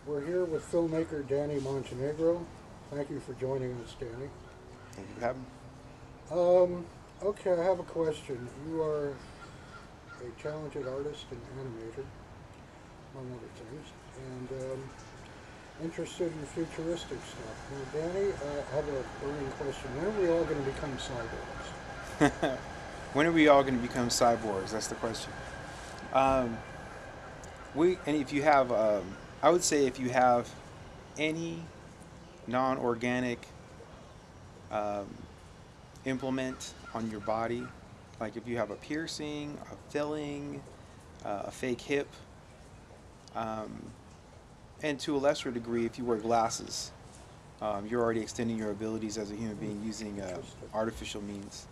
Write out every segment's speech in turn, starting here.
We're here with filmmaker Danny Montenegro. Thank you for joining us, Danny. Thank you for having me. Okay, I have a question. You are a talented artist and animator, among other things, and interested in futuristic stuff. Now, Danny, I have a burning question. When are we all going to become cyborgs? When are we all going to become cyborgs? That's the question. Um, and if you have, I would say if you have any non-organic um, implement on your body, like if you have a piercing, a filling, a fake hip, um, and to a lesser degree, if you wear glasses, you're already extending your abilities as a human being using Interesting. artificial means.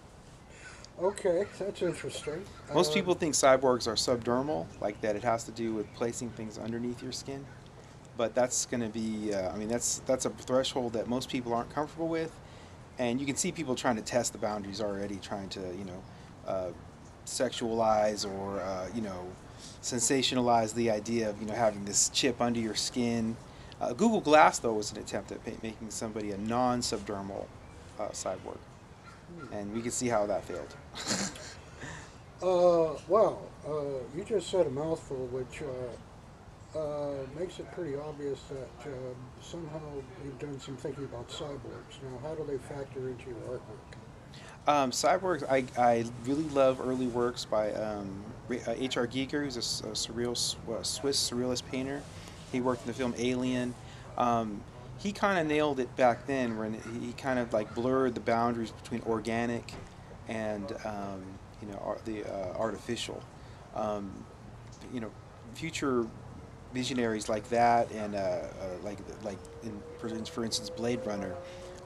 Okay, that's interesting. Most people think cyborgs are subdermal, like that it has to do with placing things underneath your skin. But that's going to be, I mean, that's a threshold that most people aren't comfortable with, and you can see people trying to test the boundaries already, trying to, uh, sexualize or, sensationalize the idea of, having this chip under your skin. Google Glass, though, was an attempt at making somebody a non-subdermal cyborg, Hmm. and we can see how that failed. Wow, you just said a mouthful, which makes it pretty obvious that somehow you've done some thinking about cyborgs. Now, how do they factor into your artwork? Cyborgs, I really love early works by H.R. Giger, who's a Swiss surrealist painter. He worked in the film Alien. He kind of nailed it back then, when he kind of like blurred the boundaries between organic and the artificial. Um, you know, Future visionaries like that, and like for instance Blade Runner,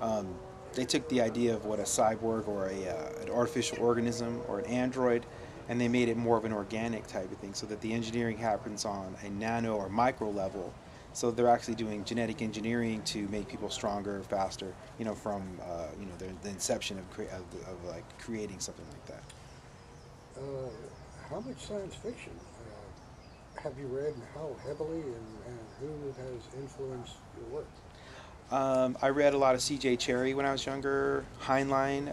um, they took the idea of what a cyborg or an artificial organism or an android, and they made it more of an organic type of thing, so that the engineering happens on a nano or micro level. So they're actually doing genetic engineering to make people stronger, faster. From the inception of like creating something like that. Uh, how much science fiction have you read, and how heavily, and who has influenced your work? I read a lot of C.J. Cherry when I was younger. Heinlein,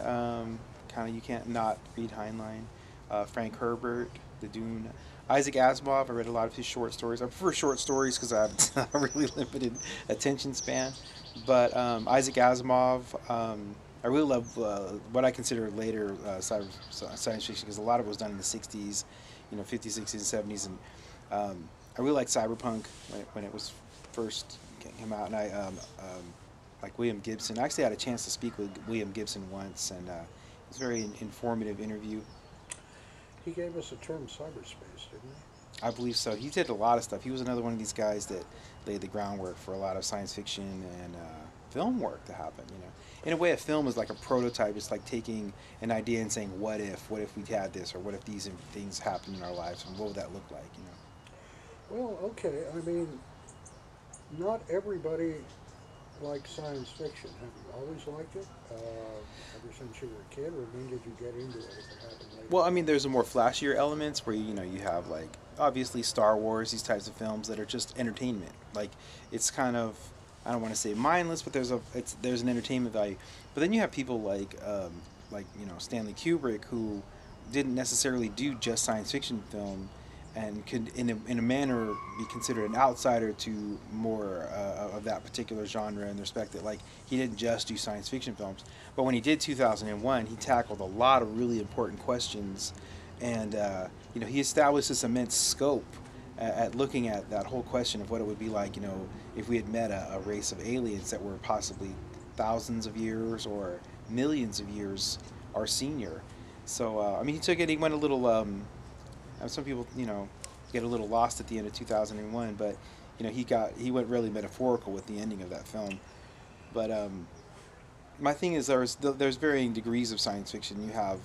kind of you can't not read Heinlein. Frank Herbert, The Dune. Isaac Asimov. I read a lot of his short stories. I prefer short stories because I have a really limited attention span. But Isaac Asimov. I really love what I consider later science fiction, because a lot of it was done in the '60s, 50s, '60s, and '70s, and I really like cyberpunk when it was first came out, and I like William Gibson. I actually had a chance to speak with William Gibson once, and it was a very informative interview. He gave us the term cyberspace, didn't I believe so. He did a lot of stuff. He was another one of these guys that laid the groundwork for a lot of science fiction and film work to happen. In a way, a film is like a prototype. It's like taking an idea and saying, "What if? What if we had this? Or what if these things happened in our lives? And what would that look like?" he? Well, okay. I mean, not everybody likes science fiction. Have you always liked it? Ever since you were a kid, or when did you get into it? If it happened later Well, I on? mean, there's a more flashier elements where you have like obviously Star Wars, these types of films that are just entertainment. Like it's kind of, I don't want to say mindless, but there's an entertainment value. But then you have people like Stanley Kubrick, who didn't necessarily do just science fiction film, and could in a manner be considered an outsider to more of that particular genre, in the respect that like he didn't just do science fiction films, but when he did 2001, he tackled a lot of really important questions, and he established this immense scope at looking at that whole question of what it would be like, if we had met a race of aliens that were possibly thousands of years or millions of years our senior. So I mean, he took it. He went a little. Some people, get a little lost at the end of 2001, but he went really metaphorical with the ending of that film. But my thing is, there's varying degrees of science fiction. You have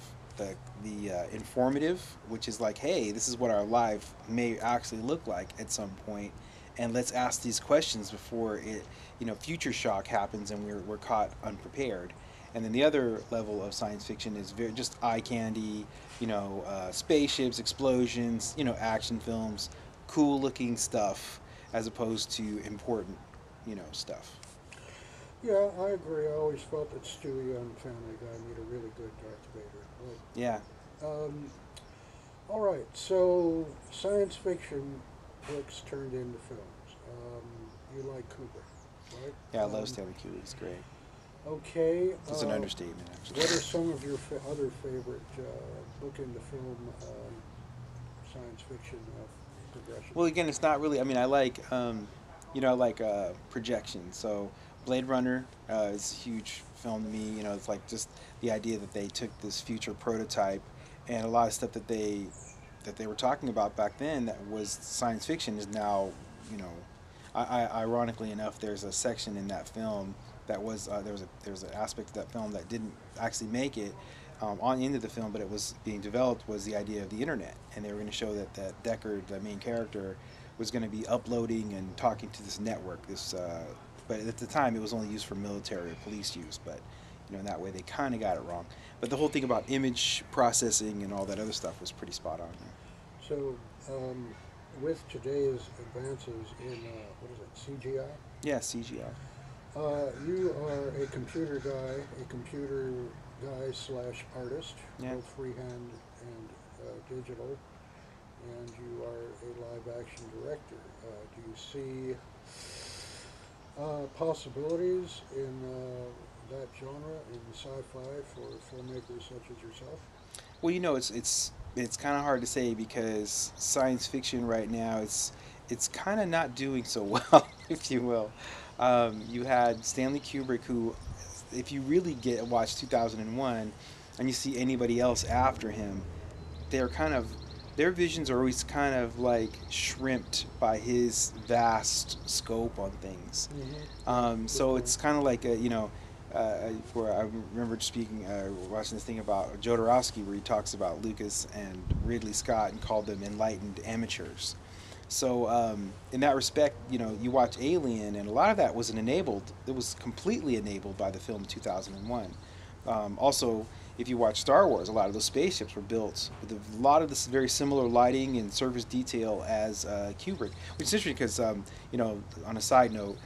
the informative, which is like, hey, this is what our life may actually look like at some point, and let's ask these questions before future shock happens and we're caught unprepared. And then the other level of science fiction is very just eye candy, spaceships, explosions, action films, cool looking stuff as opposed to important, stuff. Yeah, I agree. I always felt that Stewie on Family Guy made a really good Darth Vader. Yeah. But, all right, so science fiction books turned into films. You like Kubrick, right? Yeah, I love Stanley Kubrick. It's great. Okay. It's an understatement, actually. What are some of your other favorite book into film science fiction progressions? Well, again, it's not really. I mean, I like, I like projection. So, Blade Runner is a huge film to me. It's like just the idea that they took this future prototype, and a lot of stuff that they were talking about back then that was science fiction is now, you know, ironically enough, there's a section in that film that was there was an aspect of that film that didn't actually make it on into the film, but it was being developed, was the idea of the internet, and they were going to show that Deckard, the main character, was going to be uploading and talking to this network. But at the time it was only used for military or police use, but in that way they kind of got it wrong. But the whole thing about image processing and all that other stuff was pretty spot on. So, with today's advances in what is it, CGI? Yeah, CGI. You are a computer guy slash artist, Yeah. both freehand and digital, and you are a live action director. Do you see possibilities in that genre in sci-fi for filmmakers such as yourself? Well, it's kind of hard to say because science fiction right now it's kind of not doing so well, if you will. You had Stanley Kubrick, who, if you really watch 2001, and you see anybody else after him, their visions are always kind of like shrimped by his vast scope on things. So it's kind of like where I remember watching this thing about Jodorowsky, where he talks about Lucas and Ridley Scott and called them enlightened amateurs. So in that respect, you watch Alien, and a lot of that wasn't enabled. It was completely enabled by the film 2001. Also, if you watch Star Wars, a lot of those spaceships were built with a lot of this very similar lighting and surface detail as Kubrick, which is interesting because, on a side note,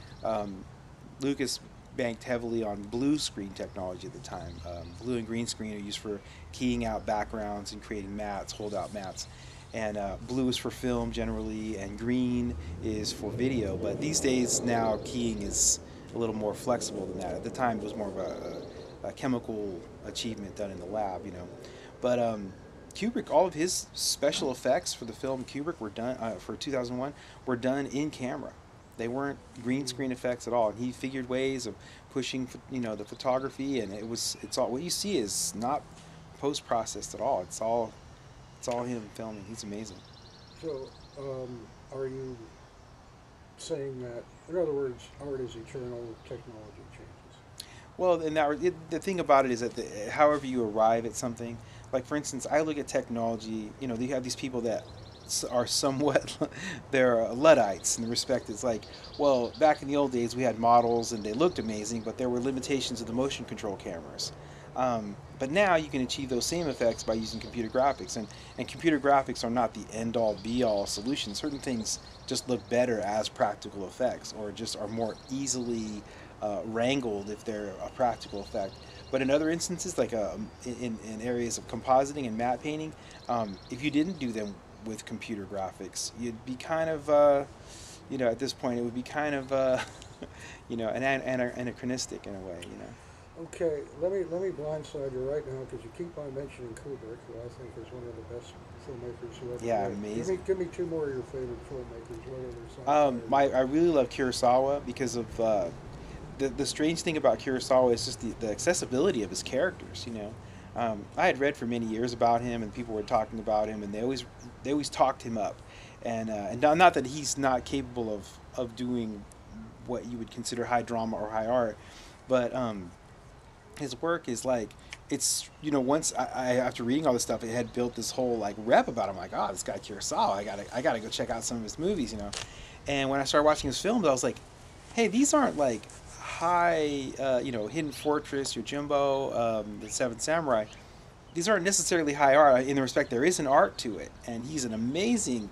Lucas banked heavily on blue screen technology at the time. Blue and green screen are used for keying out backgrounds and creating mats, hold-out mats. And blue is for film generally, and green is for video. But these days now, keying is a little more flexible than that. At the time, it was more of a chemical achievement done in the lab, But Kubrick, all of his special effects for the film Kubrick were done for 2001 were done in camera. They weren't green screen effects at all. And he figured ways of pushing, the photography, and it's all what you see is not post processed at all. It's all him filming. He's amazing. So, are you saying that, in other words, art is eternal, technology changes? Well, and the thing about it is that however you arrive at something, like for instance, I look at technology. You have these people that are somewhat they're Luddites in the respect it's like, well, back in the old days we had models and they looked amazing, but there were limitations of the motion control cameras. But now you can achieve those same effects by using computer graphics, and computer graphics are not the end-all be-all solution. Certain things just look better as practical effects, or just are more easily wrangled if they're a practical effect. But in other instances, like in areas of compositing and matte painting, if you didn't do them with computer graphics, you'd be kind of, at this point, it would be kind of, anachronistic in a way, Okay, let me blindside you right now because you keep on mentioning Kubrick, who I think is one of the best filmmakers who ever Yeah, lived. amazing. Give me two more of your favorite filmmakers, whether they're I really love Kurosawa because of the strange thing about Kurosawa is just the accessibility of his characters. I had read for many years about him, and people were talking about him, and they always talked him up, and not that he's not capable of doing what you would consider high drama or high art, but his work is like, it's, once I after reading all this stuff, it had built this whole like rep about him, like, oh, this guy Kurosawa, I gotta go check out some of his movies, and when I started watching his films, I was like, hey, these aren't like high, Hidden Fortress, Yojimbo, The Seventh Samurai. These aren't necessarily high art in the respect there is an art to it, and he's an amazing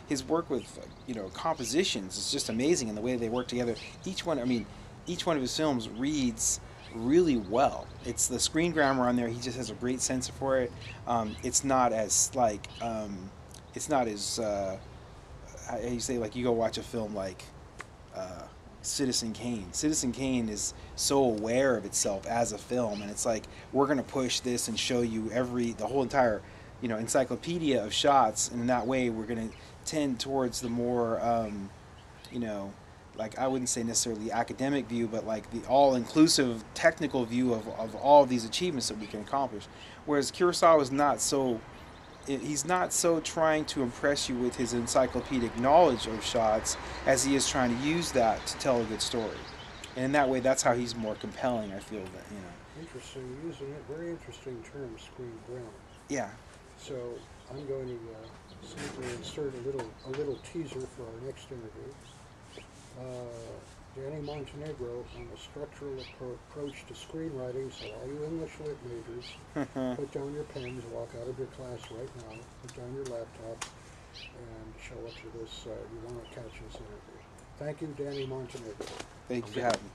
his work with compositions is just amazing, and the way they work together. Each one of his films reads really well. It's the screen grammar on there. He just has a great sense for it. It's not as it's not as how you say, like, you go watch a film like uh, Citizen Kane. Citizen Kane is so aware of itself as a film, and it's like, we're gonna push this and show you the whole entire encyclopedia of shots, and in that way we're gonna tend towards the more you know like, I wouldn't say necessarily academic view, but like the all-inclusive technical view of all of these achievements that we can accomplish. Whereas Kurosawa is not so, he's not so trying to impress you with his encyclopedic knowledge of shots as he is trying to use that to tell a good story. And in that way, that's how he's more compelling, I feel, that. Interesting, using a very interesting term, screen grammar. Yeah. So I'm going to simply insert a little teaser for our next interview. Danny Montenegro on a structural approach to screenwriting. So all you English lit majors, put down your pens, walk out of your class right now, put down your laptop, and show up to this. You want to catch this interview. Thank you, Danny Montenegro. Thank you for having me.